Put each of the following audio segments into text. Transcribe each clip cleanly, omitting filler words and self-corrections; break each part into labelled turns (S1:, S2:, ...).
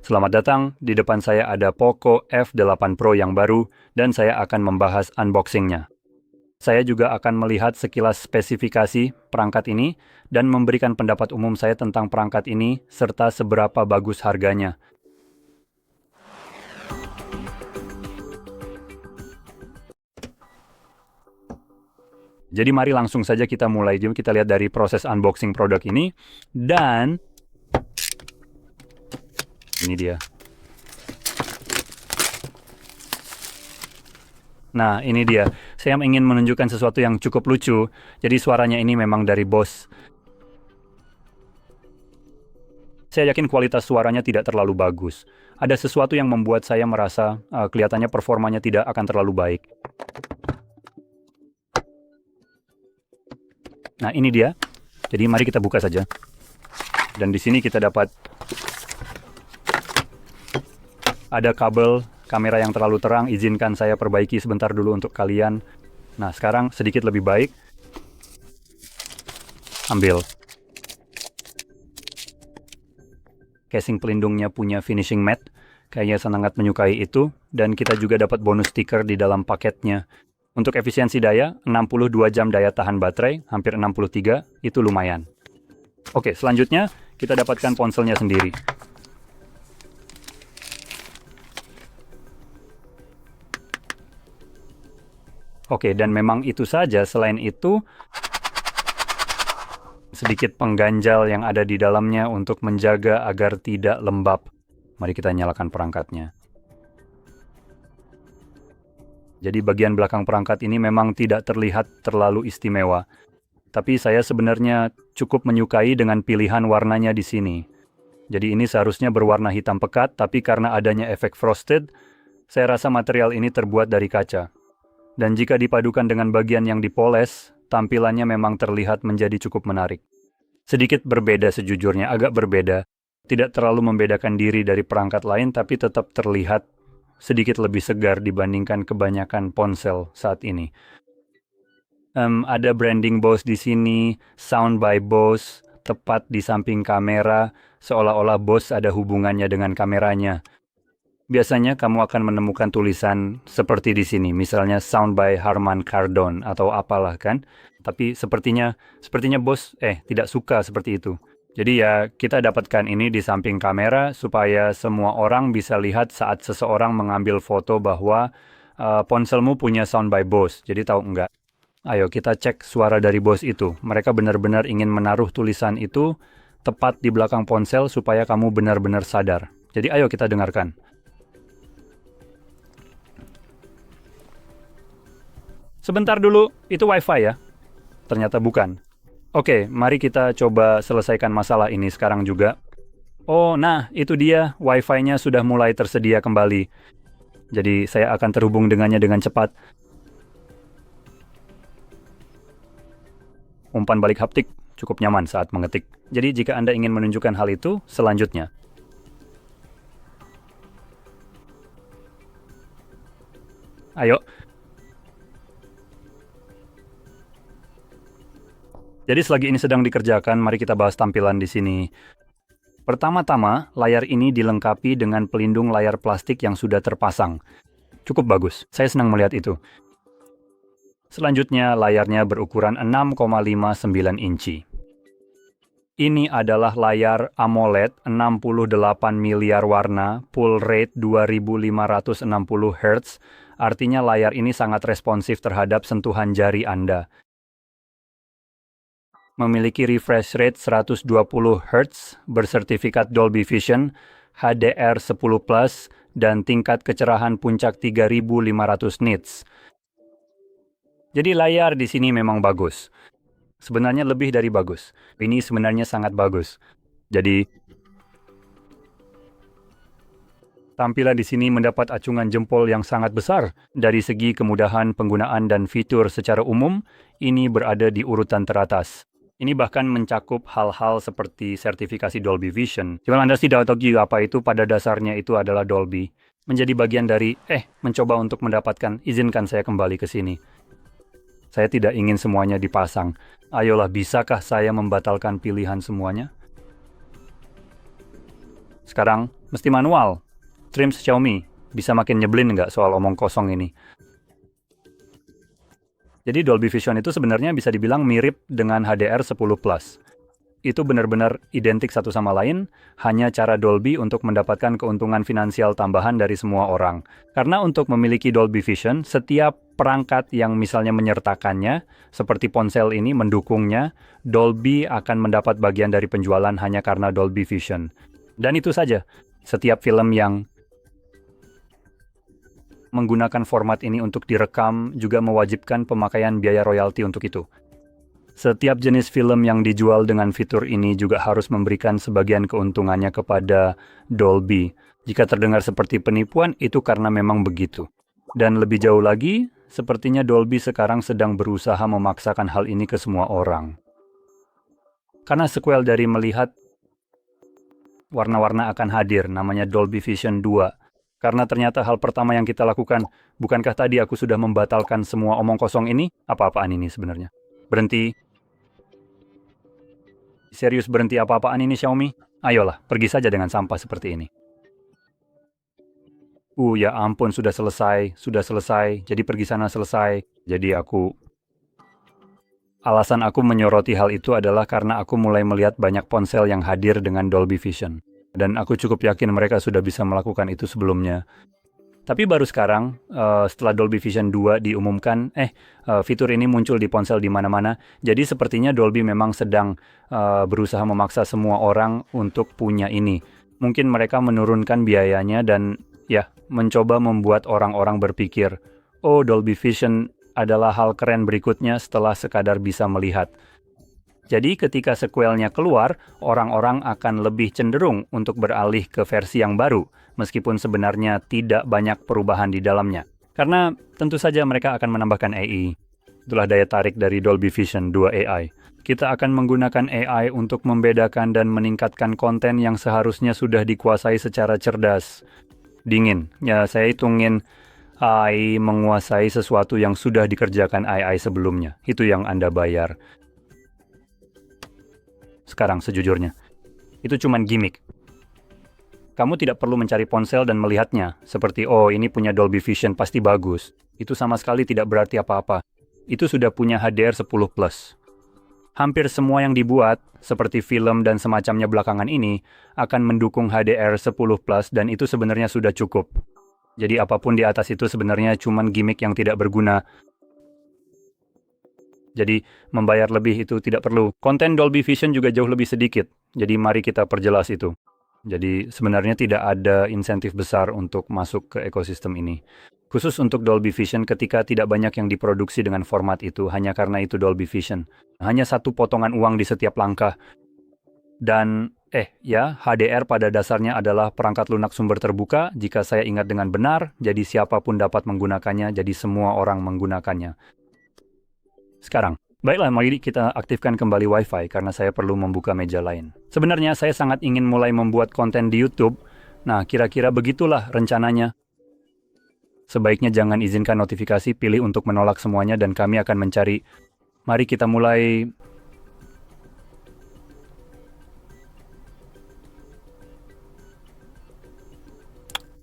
S1: Selamat datang, di depan saya ada Poco F8 Pro yang baru dan saya akan membahas unboxing-nya. Saya juga akan melihat sekilas spesifikasi perangkat ini dan memberikan pendapat umum saya tentang perangkat ini serta seberapa bagus harganya. Jadi mari langsung saja kita mulai. Jom kita lihat dari proses unboxing produk ini. Dan ini dia. Nah, ini dia. Saya ingin menunjukkan sesuatu yang cukup lucu. Jadi suaranya ini memang dari Bose. Saya yakin kualitas suaranya tidak terlalu bagus. Ada sesuatu yang membuat saya merasa kelihatannya performanya tidak akan terlalu baik. Nah, ini dia. Jadi mari kita buka saja. Dan di sini kita dapat ada kabel kamera yang terlalu terang. Izinkan saya perbaiki sebentar dulu untuk kalian. Nah, sekarang sedikit lebih baik. Ambil. Casing pelindungnya punya finishing matte. Kayaknya sangat menyukai itu. Dan kita juga dapat bonus stiker di dalam paketnya. Untuk efisiensi daya, 62 jam daya tahan baterai, hampir 63, itu lumayan. Oke, selanjutnya kita dapatkan ponselnya sendiri. Oke, dan memang itu saja. Selain itu, sedikit pengganjal yang ada di dalamnya untuk menjaga agar tidak lembab. Mari kita nyalakan perangkatnya. Jadi bagian belakang perangkat ini memang tidak terlihat terlalu istimewa. Tapi saya sebenarnya cukup menyukai dengan pilihan warnanya di sini. Jadi ini seharusnya berwarna hitam pekat, tapi karena adanya efek frosted, saya rasa material ini terbuat dari kaca. Dan jika dipadukan dengan bagian yang dipoles, tampilannya memang terlihat menjadi cukup menarik. Sedikit berbeda sejujurnya, agak berbeda. Tidak terlalu membedakan diri dari perangkat lain, tapi tetap terlihat sedikit lebih segar dibandingkan kebanyakan ponsel saat ini. Ada branding Bose di sini, Sound by Bose, tepat di samping kamera, seolah-olah Bose ada hubungannya dengan kameranya. Biasanya kamu akan menemukan tulisan seperti di sini, misalnya Sound by Harman Kardon atau apalah kan. Tapi sepertinya Bose tidak suka seperti itu. Jadi ya kita dapatkan ini di samping kamera supaya semua orang bisa lihat saat seseorang mengambil foto bahwa ponselmu punya Sound by Bose. Jadi tahu enggak? Ayo kita cek suara dari Bose itu. Mereka benar-benar ingin menaruh tulisan itu tepat di belakang ponsel supaya kamu benar-benar sadar. Jadi ayo kita dengarkan. Sebentar dulu, itu Wi-Fi ya? Ternyata bukan. Oke, mari kita coba selesaikan masalah ini sekarang juga. Oh, nah, itu dia. Wi-Fi-nya sudah mulai tersedia kembali. Jadi, saya akan terhubung dengannya dengan cepat. Umpan balik haptik cukup nyaman saat mengetik. Jadi, jika Anda ingin menunjukkan hal itu, selanjutnya. Ayo. Jadi selagi ini sedang dikerjakan, mari kita bahas tampilan di sini. Pertama-tama, layar ini dilengkapi dengan pelindung layar plastik yang sudah terpasang. Cukup bagus, saya senang melihat itu. Selanjutnya, layarnya berukuran 6,59 inci. Ini adalah layar AMOLED 68 miliar warna, full rate 2560 Hz, artinya layar ini sangat responsif terhadap sentuhan jari Anda. Memiliki refresh rate 120 Hz, bersertifikat Dolby Vision, HDR10+, dan tingkat kecerahan puncak 3500 nits. Jadi layar di sini memang bagus. Sebenarnya lebih dari bagus. Ini sebenarnya sangat bagus. Jadi tampilan di sini mendapat acungan jempol yang sangat besar. Dari segi kemudahan penggunaan dan fitur secara umum, ini berada di urutan teratas. Ini bahkan mencakup hal-hal seperti sertifikasi Dolby Vision. Jika Anda tidak tahu apa itu, pada dasarnya itu adalah Dolby. Menjadi bagian dari, mencoba untuk mendapatkan, izinkan saya kembali ke sini. Saya tidak ingin semuanya dipasang. Ayolah, bisakah saya membatalkan pilihan semuanya? Sekarang, mesti manual. Trims Xiaomi. Bisa makin nyebelin nggak soal omong kosong ini? Jadi Dolby Vision itu sebenarnya bisa dibilang mirip dengan HDR10 Plus. Itu benar-benar identik satu sama lain, hanya cara Dolby untuk mendapatkan keuntungan finansial tambahan dari semua orang. Karena untuk memiliki Dolby Vision, setiap perangkat yang misalnya menyertakannya, seperti ponsel ini mendukungnya, Dolby akan mendapat bagian dari penjualan hanya karena Dolby Vision. Dan itu saja, setiap film yang menggunakan format ini untuk direkam juga mewajibkan pemakaian biaya royalti untuk itu. Setiap jenis film yang dijual dengan fitur ini juga harus memberikan sebagian keuntungannya kepada Dolby. Jika terdengar seperti penipuan, itu karena memang begitu. Dan lebih jauh lagi, sepertinya Dolby sekarang sedang berusaha memaksakan hal ini ke semua orang. Karena sequel dari melihat warna-warna akan hadir, namanya Dolby Vision 2. Karena ternyata hal pertama yang kita lakukan, bukankah tadi aku sudah membatalkan semua omong kosong ini? Apa-apaan ini sebenarnya? Berhenti. Serius berhenti apa-apaan ini Xiaomi? Ayolah, pergi saja dengan sampah seperti ini. Ya ampun, sudah selesai. Jadi pergi sana selesai. Jadi alasan aku menyoroti hal itu adalah karena aku mulai melihat banyak ponsel yang hadir dengan Dolby Vision. Dan aku cukup yakin mereka sudah bisa melakukan itu sebelumnya. Tapi baru sekarang, setelah Dolby Vision 2 diumumkan, fitur ini muncul di ponsel di mana-mana. Jadi sepertinya Dolby memang sedang berusaha memaksa semua orang untuk punya ini. Mungkin mereka menurunkan biayanya dan mencoba membuat orang-orang berpikir, oh Dolby Vision adalah hal keren berikutnya setelah sekadar bisa melihat. Jadi ketika sequelnya keluar, orang-orang akan lebih cenderung untuk beralih ke versi yang baru, meskipun sebenarnya tidak banyak perubahan di dalamnya. Karena tentu saja mereka akan menambahkan AI. Itulah daya tarik dari Dolby Vision 2 AI. Kita akan menggunakan AI untuk membedakan dan meningkatkan konten yang seharusnya sudah dikuasai secara cerdas. Dingin. Saya hitungin AI menguasai sesuatu yang sudah dikerjakan AI sebelumnya. Itu yang Anda bayar. Sekarang sejujurnya, itu cuman gimmick. Kamu tidak perlu mencari ponsel dan melihatnya, seperti ini punya Dolby Vision pasti bagus. Itu sama sekali tidak berarti apa-apa. Itu sudah punya HDR10 Plus. Hampir semua yang dibuat, seperti film dan semacamnya belakangan ini, akan mendukung HDR10 Plus dan itu sebenarnya sudah cukup. Jadi apapun di atas itu sebenarnya cuman gimmick yang tidak berguna. Jadi, membayar lebih itu tidak perlu. Konten Dolby Vision juga jauh lebih sedikit. Jadi, mari kita perjelas itu. Jadi, sebenarnya tidak ada insentif besar untuk masuk ke ekosistem ini. Khusus untuk Dolby Vision ketika tidak banyak yang diproduksi dengan format itu, hanya karena itu Dolby Vision. Hanya satu potongan uang di setiap langkah. Dan, HDR pada dasarnya adalah perangkat lunak sumber terbuka. Jika saya ingat dengan benar, jadi siapapun dapat menggunakannya, jadi semua orang menggunakannya. Sekarang, baiklah mari kita aktifkan kembali Wi-Fi karena saya perlu membuka meja lain. Sebenarnya saya sangat ingin mulai membuat konten di YouTube. Nah, kira-kira begitulah rencananya. Sebaiknya jangan izinkan notifikasi, pilih untuk menolak semuanya dan kami akan mencari. Mari kita mulai.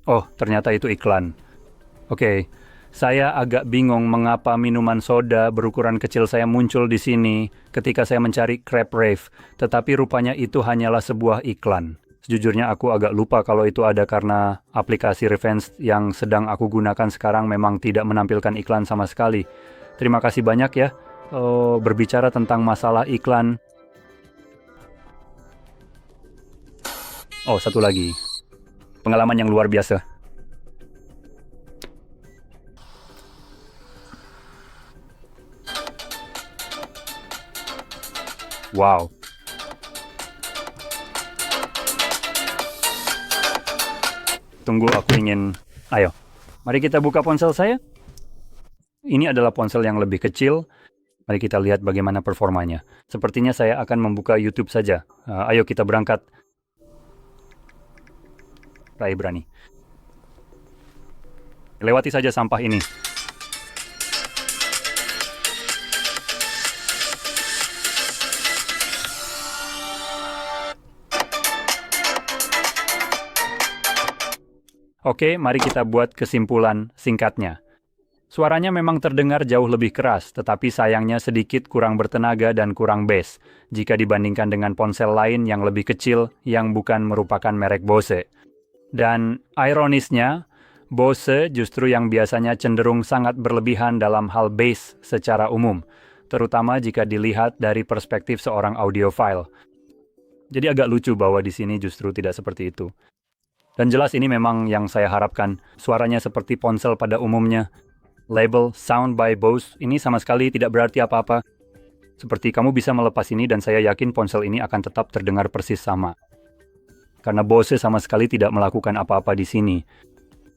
S1: Oh, ternyata itu iklan. Oke. Saya agak bingung mengapa minuman soda berukuran kecil saya muncul di sini ketika saya mencari Crab Rave, tetapi rupanya itu hanyalah sebuah iklan. Sejujurnya aku agak lupa kalau itu ada karena aplikasi Revenge yang sedang aku gunakan sekarang memang tidak menampilkan iklan sama sekali. Terima kasih banyak ya. Berbicara tentang masalah iklan. Satu lagi. Pengalaman yang luar biasa. Wow. Tunggu, aku ingin. Ayo, mari kita buka ponsel saya. Ini adalah ponsel yang lebih kecil. Mari kita lihat bagaimana performanya. Sepertinya saya akan membuka YouTube saja. Ayo kita berangkat. Raih berani. Lewati saja sampah ini. Oke, mari kita buat kesimpulan singkatnya. Suaranya memang terdengar jauh lebih keras, tetapi sayangnya sedikit kurang bertenaga dan kurang bass jika dibandingkan dengan ponsel lain yang lebih kecil yang bukan merupakan merek Bose. Dan ironisnya, Bose justru yang biasanya cenderung sangat berlebihan dalam hal bass secara umum, terutama jika dilihat dari perspektif seorang audiophile. Jadi agak lucu bahwa di sini justru tidak seperti itu. Dan jelas ini memang yang saya harapkan, suaranya seperti ponsel pada umumnya. Label Sound by Bose ini sama sekali tidak berarti apa-apa. Seperti kamu bisa melepas ini dan saya yakin ponsel ini akan tetap terdengar persis sama. Karena Bose sama sekali tidak melakukan apa-apa di sini.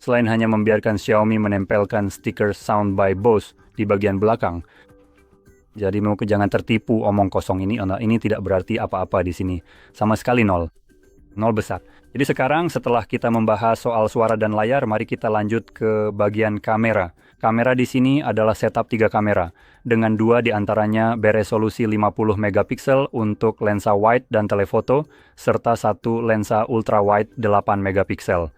S1: Selain hanya membiarkan Xiaomi menempelkan stiker Sound by Bose di bagian belakang. Jadi jangan tertipu omong kosong ini tidak berarti apa-apa di sini. Sama sekali nol. Nol besar. Jadi sekarang setelah kita membahas soal suara dan layar, mari kita lanjut ke bagian kamera. Kamera di sini adalah setup 3 kamera, dengan 2 diantaranya beresolusi 50 megapiksel untuk lensa wide dan telefoto, serta 1 lensa ultra wide 8 megapiksel.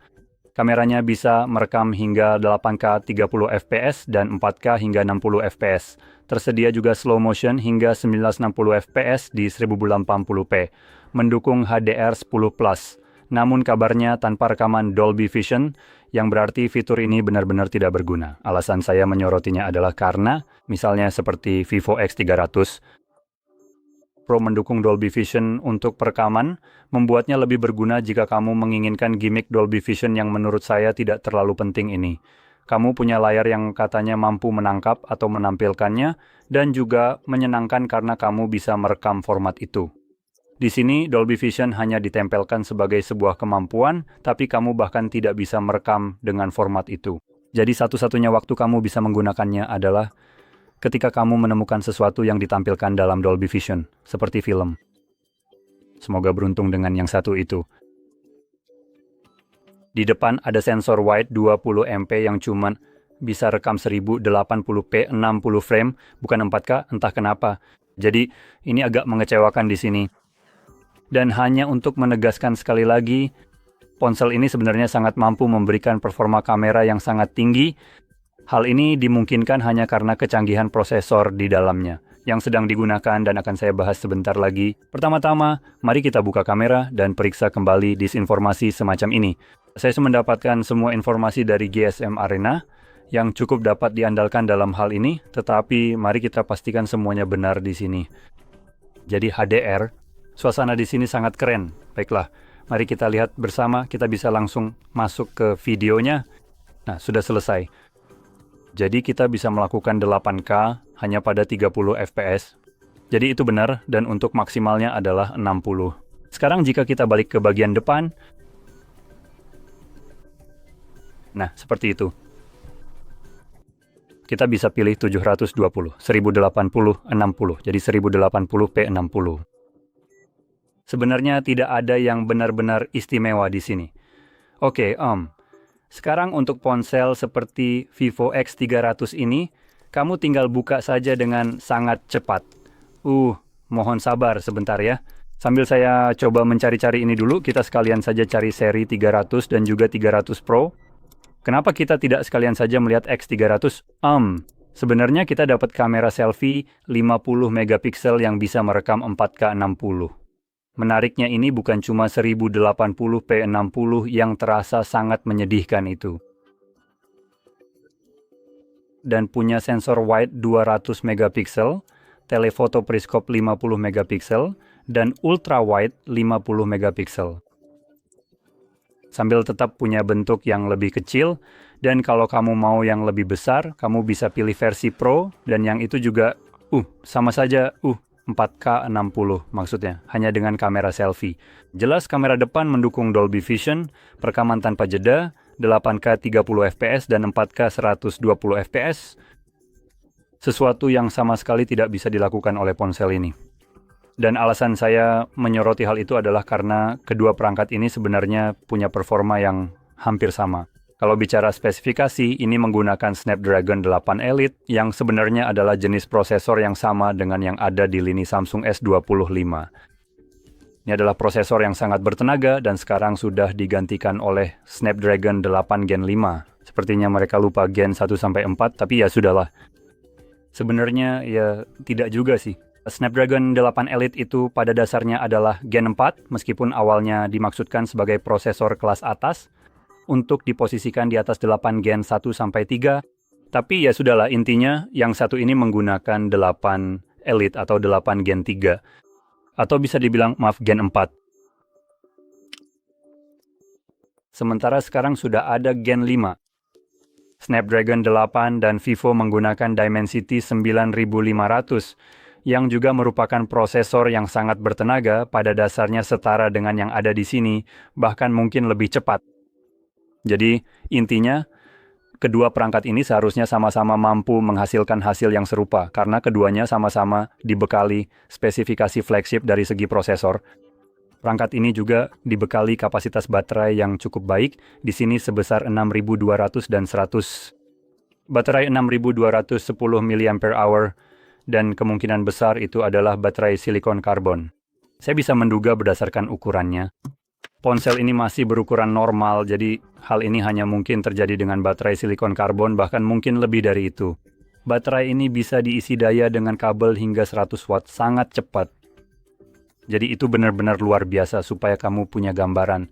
S1: Kameranya bisa merekam hingga 8K 30 fps dan 4K hingga 60 fps. Tersedia juga slow motion hingga 1960 fps di 1080p, mendukung HDR10+. Namun kabarnya tanpa rekaman Dolby Vision, yang berarti fitur ini benar-benar tidak berguna. Alasan saya menyorotinya adalah karena, misalnya seperti Vivo X300 Pro mendukung Dolby Vision untuk perekaman, membuatnya lebih berguna jika kamu menginginkan gimmick Dolby Vision yang menurut saya tidak terlalu penting ini. Kamu punya layar yang katanya mampu menangkap atau menampilkannya, dan juga menyenangkan karena kamu bisa merekam format itu. Di sini, Dolby Vision hanya ditempelkan sebagai sebuah kemampuan, tapi kamu bahkan tidak bisa merekam dengan format itu. Jadi satu-satunya waktu kamu bisa menggunakannya adalah ketika kamu menemukan sesuatu yang ditampilkan dalam Dolby Vision, seperti film. Semoga beruntung dengan yang satu itu. Di depan ada sensor wide 20 MP yang cuman bisa rekam 1080p 60 frame, bukan 4K, entah kenapa. Jadi, ini agak mengecewakan di sini. Dan hanya untuk menegaskan sekali lagi, ponsel ini sebenarnya sangat mampu memberikan performa kamera yang sangat tinggi. Hal ini dimungkinkan hanya karena kecanggihan prosesor di dalamnya, yang sedang digunakan dan akan saya bahas sebentar lagi. Pertama-tama, mari kita buka kamera dan periksa kembali disinformasi semacam ini. Saya mendapatkan semua informasi dari GSM Arena, yang cukup dapat diandalkan dalam hal ini, tetapi mari kita pastikan semuanya benar di sini. Jadi HDR, suasana di sini sangat keren. Baiklah, mari kita lihat bersama, kita bisa langsung masuk ke videonya. Nah, sudah selesai. Jadi kita bisa melakukan 8K hanya pada 30 fps. Jadi itu benar, dan untuk maksimalnya adalah 60. Sekarang jika kita balik ke bagian depan, nah seperti itu. Kita bisa pilih 720, 1080, 60, jadi 1080p 60. Sebenarnya tidak ada yang benar-benar istimewa di sini. Oke, sekarang untuk ponsel seperti Vivo X300 ini, kamu tinggal buka saja dengan sangat cepat. Mohon sabar sebentar ya. Sambil saya coba mencari-cari ini dulu, kita sekalian saja cari seri 300 dan juga 300 Pro. Kenapa kita tidak sekalian saja melihat X300? Sebenarnya kita dapat kamera selfie 50 megapiksel yang bisa merekam 4K 60. Menariknya ini bukan cuma 1080p 60 yang terasa sangat menyedihkan itu. Dan punya sensor wide 200 megapiksel, telefoto periskop 50 megapiksel, dan ultra wide 50 megapiksel. Sambil tetap punya bentuk yang lebih kecil, dan kalau kamu mau yang lebih besar, kamu bisa pilih versi Pro, dan yang itu juga, sama saja, 4K 60 maksudnya, hanya dengan kamera selfie. Jelas kamera depan mendukung Dolby Vision, perekaman tanpa jeda, 8K 30 fps dan 4K 120 fps. Sesuatu yang sama sekali tidak bisa dilakukan oleh ponsel ini. Dan alasan saya menyoroti hal itu adalah karena kedua perangkat ini sebenarnya punya performa yang hampir sama. Kalau bicara spesifikasi, ini menggunakan Snapdragon 8 Elite yang sebenarnya adalah jenis prosesor yang sama dengan yang ada di lini Samsung S25. Ini adalah prosesor yang sangat bertenaga dan sekarang sudah digantikan oleh Snapdragon 8 Gen 5. Sepertinya mereka lupa Gen 1-4, tapi ya sudahlah. Sebenarnya ya tidak juga sih. Snapdragon 8 Elite itu pada dasarnya adalah Gen 4, meskipun awalnya dimaksudkan sebagai prosesor kelas atas, untuk diposisikan di atas 8 Gen 1-3. Tapi ya sudahlah, intinya yang satu ini menggunakan 8 Elite atau 8 Gen 3. Atau bisa dibilang, maaf, Gen 4. Sementara sekarang sudah ada Gen 5. Snapdragon 8 dan Vivo menggunakan Dimensity 9500, yang juga merupakan prosesor yang sangat bertenaga, pada dasarnya setara dengan yang ada di sini, bahkan mungkin lebih cepat. Jadi, intinya, kedua perangkat ini seharusnya sama-sama mampu menghasilkan hasil yang serupa, karena keduanya sama-sama dibekali spesifikasi flagship dari segi prosesor. Perangkat ini juga dibekali kapasitas baterai yang cukup baik, di sini sebesar 6200 dan 100. Baterai 6210 mAh, dan kemungkinan besar itu adalah baterai silikon karbon. Saya bisa menduga berdasarkan ukurannya. Ponsel ini masih berukuran normal, jadi hal ini hanya mungkin terjadi dengan baterai silikon karbon, bahkan mungkin lebih dari itu. Baterai ini bisa diisi daya dengan kabel hingga 100 watt, sangat cepat. Jadi itu benar-benar luar biasa supaya kamu punya gambaran.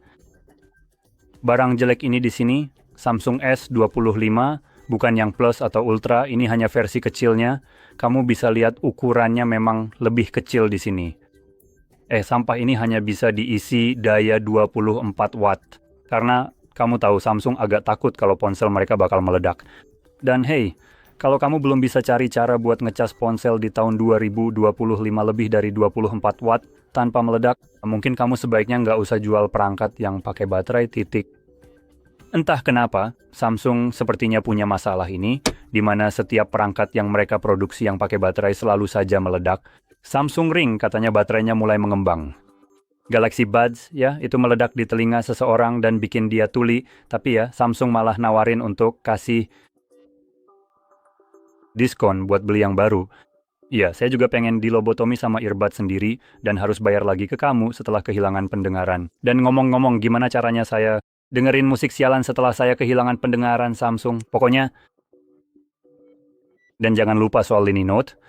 S1: Barang jelek ini di sini, Samsung S25, bukan yang Plus atau Ultra, ini hanya versi kecilnya. Kamu bisa lihat ukurannya memang lebih kecil di sini. Sampah ini hanya bisa diisi daya 24 watt. Karena kamu tahu Samsung agak takut kalau ponsel mereka bakal meledak. Dan hey, kalau kamu belum bisa cari cara buat ngecas ponsel di tahun 2025 lebih dari 24 watt tanpa meledak, mungkin kamu sebaiknya nggak usah jual perangkat yang pakai baterai titik. Entah kenapa, Samsung sepertinya punya masalah ini, di mana setiap perangkat yang mereka produksi yang pakai baterai selalu saja meledak. Samsung Ring katanya baterainya mulai mengembang. Galaxy Buds ya, itu meledak di telinga seseorang dan bikin dia tuli, tapi ya Samsung malah nawarin untuk kasih diskon buat beli yang baru. Iya, saya juga pengen dilobotomi sama earbud sendiri dan harus bayar lagi ke kamu setelah kehilangan pendengaran. Dan ngomong-ngomong, gimana caranya saya dengerin musik sialan setelah saya kehilangan pendengaran, Samsung? Pokoknya, dan jangan lupa soal Lini Note.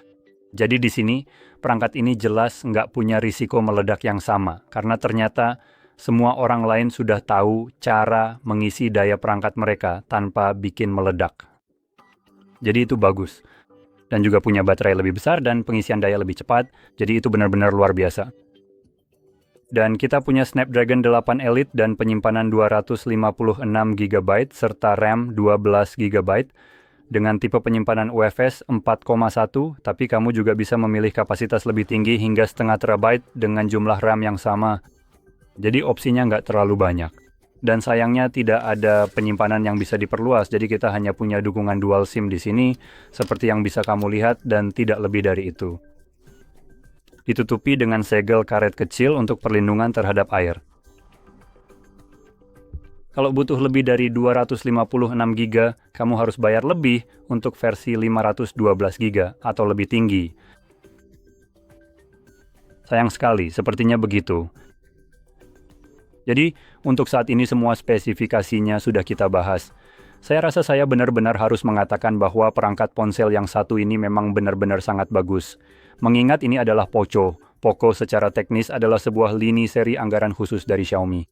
S1: Jadi di sini, perangkat ini jelas nggak punya risiko meledak yang sama, karena ternyata semua orang lain sudah tahu cara mengisi daya perangkat mereka tanpa bikin meledak. Jadi itu bagus. Dan juga punya baterai lebih besar dan pengisian daya lebih cepat, jadi itu benar-benar luar biasa. Dan kita punya Snapdragon 8 Elite dan penyimpanan 256 GB serta RAM 12 GB, dengan tipe penyimpanan UFS 4,1, tapi kamu juga bisa memilih kapasitas lebih tinggi hingga setengah terabyte dengan jumlah RAM yang sama. Jadi opsinya nggak terlalu banyak. Dan sayangnya tidak ada penyimpanan yang bisa diperluas, jadi kita hanya punya dukungan dual SIM di sini, seperti yang bisa kamu lihat, dan tidak lebih dari itu. Ditutupi dengan segel karet kecil untuk perlindungan terhadap air. Kalau butuh lebih dari 256 GB, kamu harus bayar lebih untuk versi 512 GB atau lebih tinggi. Sayang sekali, sepertinya begitu. Jadi, untuk saat ini semua spesifikasinya sudah kita bahas. Saya rasa saya benar-benar harus mengatakan bahwa perangkat ponsel yang satu ini memang benar-benar sangat bagus. Mengingat ini adalah Poco. Poco secara teknis adalah sebuah lini seri anggaran khusus dari Xiaomi.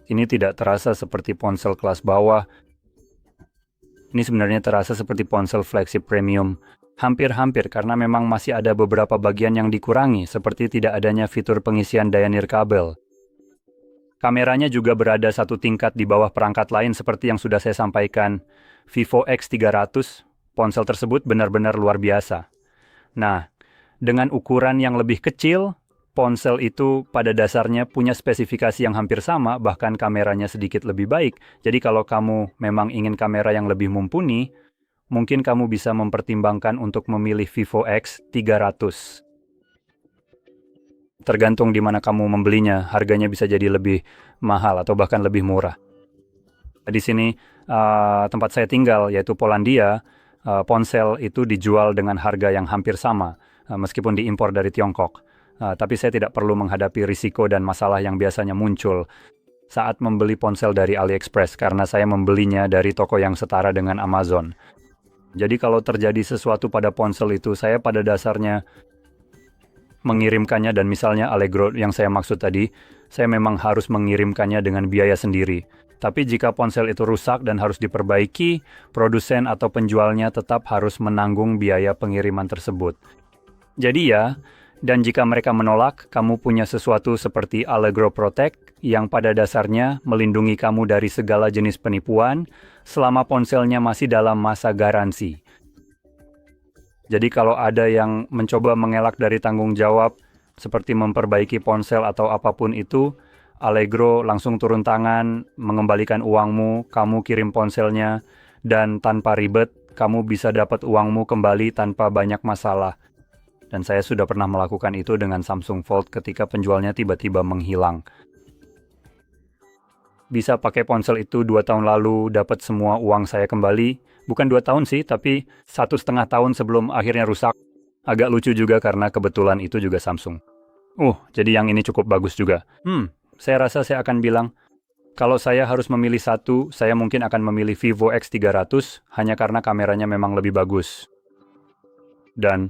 S1: Ini tidak terasa seperti ponsel kelas bawah. Ini sebenarnya terasa seperti ponsel flagship premium. Hampir-hampir karena memang masih ada beberapa bagian yang dikurangi, seperti tidak adanya fitur pengisian daya nirkabel. Kameranya juga berada satu tingkat di bawah perangkat lain seperti yang sudah saya sampaikan. Vivo X300, ponsel tersebut benar-benar luar biasa. Nah, dengan ukuran yang lebih kecil, ponsel itu pada dasarnya punya spesifikasi yang hampir sama, bahkan kameranya sedikit lebih baik. Jadi kalau kamu memang ingin kamera yang lebih mumpuni, mungkin kamu bisa mempertimbangkan untuk memilih Vivo X300. Tergantung di mana kamu membelinya, harganya bisa jadi lebih mahal atau bahkan lebih murah. Di sini tempat saya tinggal, yaitu Polandia, ponsel itu dijual dengan harga yang hampir sama, meskipun diimpor dari Tiongkok. Tapi saya tidak perlu menghadapi risiko dan masalah yang biasanya muncul saat membeli ponsel dari AliExpress karena saya membelinya dari toko yang setara dengan Amazon. Jadi kalau terjadi sesuatu pada ponsel itu, saya pada dasarnya mengirimkannya, dan misalnya Allegro yang saya maksud tadi, saya memang harus mengirimkannya dengan biaya sendiri. Tapi jika ponsel itu rusak dan harus diperbaiki, produsen atau penjualnya tetap harus menanggung biaya pengiriman tersebut. Jadi ya, dan jika mereka menolak, kamu punya sesuatu seperti Allegro Protect yang pada dasarnya melindungi kamu dari segala jenis penipuan selama ponselnya masih dalam masa garansi. Jadi kalau ada yang mencoba mengelak dari tanggung jawab, seperti memperbaiki ponsel atau apapun itu, Allegro langsung turun tangan, mengembalikan uangmu, kamu kirim ponselnya, dan tanpa ribet, kamu bisa dapat uangmu kembali tanpa banyak masalah. Dan saya sudah pernah melakukan itu dengan Samsung Fold ketika penjualnya tiba-tiba menghilang. Bisa pakai ponsel itu 2 tahun lalu, dapat semua uang saya kembali. Bukan 2 tahun sih, tapi 1,5 tahun sebelum akhirnya rusak. Agak lucu juga karena kebetulan itu juga Samsung. Jadi yang ini cukup bagus juga. Saya rasa saya akan bilang, kalau saya harus memilih satu, saya mungkin akan memilih Vivo X300 hanya karena kameranya memang lebih bagus. Dan,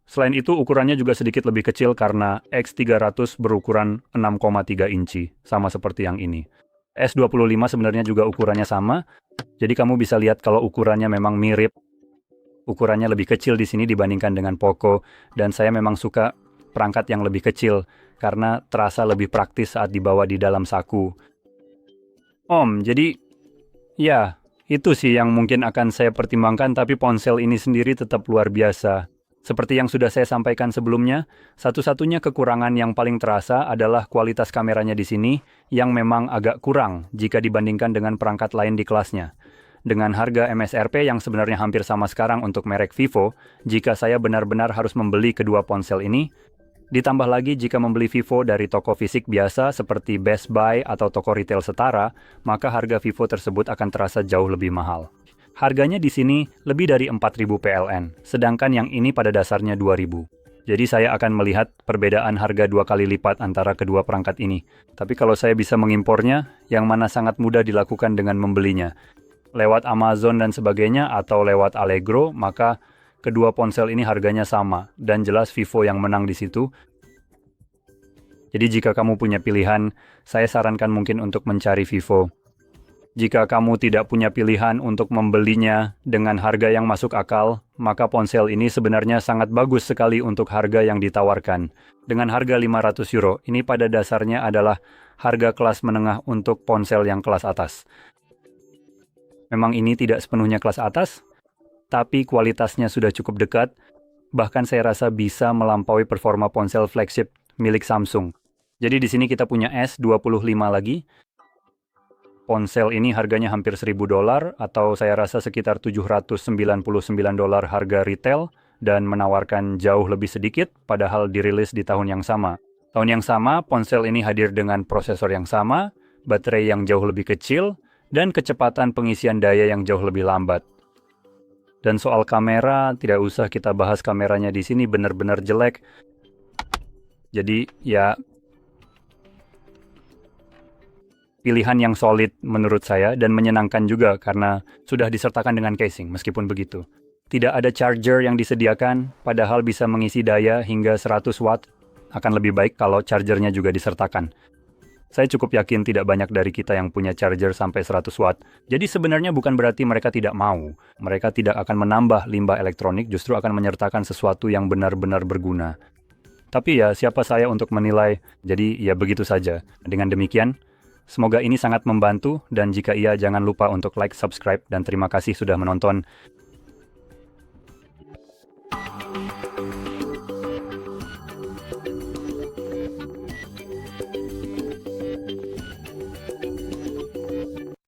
S1: selain itu ukurannya juga sedikit lebih kecil karena X300 berukuran 6,3 inci, sama seperti yang ini. S25 sebenarnya juga ukurannya sama, jadi kamu bisa lihat kalau ukurannya memang mirip. Ukurannya lebih kecil di sini dibandingkan dengan Poco, dan saya memang suka perangkat yang lebih kecil, karena terasa lebih praktis saat dibawa di dalam saku. Jadi, ya, itu sih yang mungkin akan saya pertimbangkan, tapi ponsel ini sendiri tetap luar biasa. Seperti yang sudah saya sampaikan sebelumnya, satu-satunya kekurangan yang paling terasa adalah kualitas kameranya di sini yang memang agak kurang jika dibandingkan dengan perangkat lain di kelasnya. Dengan harga MSRP yang sebenarnya hampir sama sekarang untuk merek Vivo, jika saya benar-benar harus membeli kedua ponsel ini, ditambah lagi jika membeli Vivo dari toko fisik biasa seperti Best Buy atau toko retail setara, maka harga Vivo tersebut akan terasa jauh lebih mahal. Harganya di sini lebih dari 4.000 PLN, sedangkan yang ini pada dasarnya 2.000. Jadi saya akan melihat perbedaan harga 2 kali lipat antara kedua perangkat ini. Tapi kalau saya bisa mengimpornya, yang mana sangat mudah dilakukan dengan membelinya. Lewat Amazon dan sebagainya atau lewat Allegro, maka kedua ponsel ini harganya sama, dan jelas Vivo yang menang di situ. Jadi jika kamu punya pilihan, saya sarankan mungkin untuk mencari Vivo. Jika kamu tidak punya pilihan untuk membelinya dengan harga yang masuk akal, maka ponsel ini sebenarnya sangat bagus sekali untuk harga yang ditawarkan. Dengan harga 500 euro, ini pada dasarnya adalah harga kelas menengah untuk ponsel yang kelas atas. Memang ini tidak sepenuhnya kelas atas, tapi kualitasnya sudah cukup dekat, bahkan saya rasa bisa melampaui performa ponsel flagship milik Samsung. Jadi di sini kita punya S25 lagi. Ponsel ini harganya hampir $1.000 atau saya rasa sekitar $799 harga retail dan menawarkan jauh lebih sedikit padahal dirilis di tahun yang sama. Tahun yang sama, ponsel ini hadir dengan prosesor yang sama, baterai yang jauh lebih kecil, dan kecepatan pengisian daya yang jauh lebih lambat. Dan soal kamera, tidak usah kita bahas kameranya di sini benar-benar jelek. Jadi ya, pilihan yang solid menurut saya dan menyenangkan juga karena sudah disertakan dengan casing meskipun begitu. Tidak ada charger yang disediakan, padahal bisa mengisi daya hingga 100 watt. Akan lebih baik kalau chargernya juga disertakan. Saya cukup yakin tidak banyak dari kita yang punya charger sampai 100 watt. Jadi sebenarnya bukan berarti mereka tidak mau. Mereka tidak akan menambah limbah elektronik, justru akan menyertakan sesuatu yang benar-benar berguna. Tapi ya, siapa saya untuk menilai? Jadi ya begitu saja. Dengan demikian, semoga ini sangat membantu, dan jika iya jangan lupa untuk like, subscribe, dan terima kasih sudah menonton.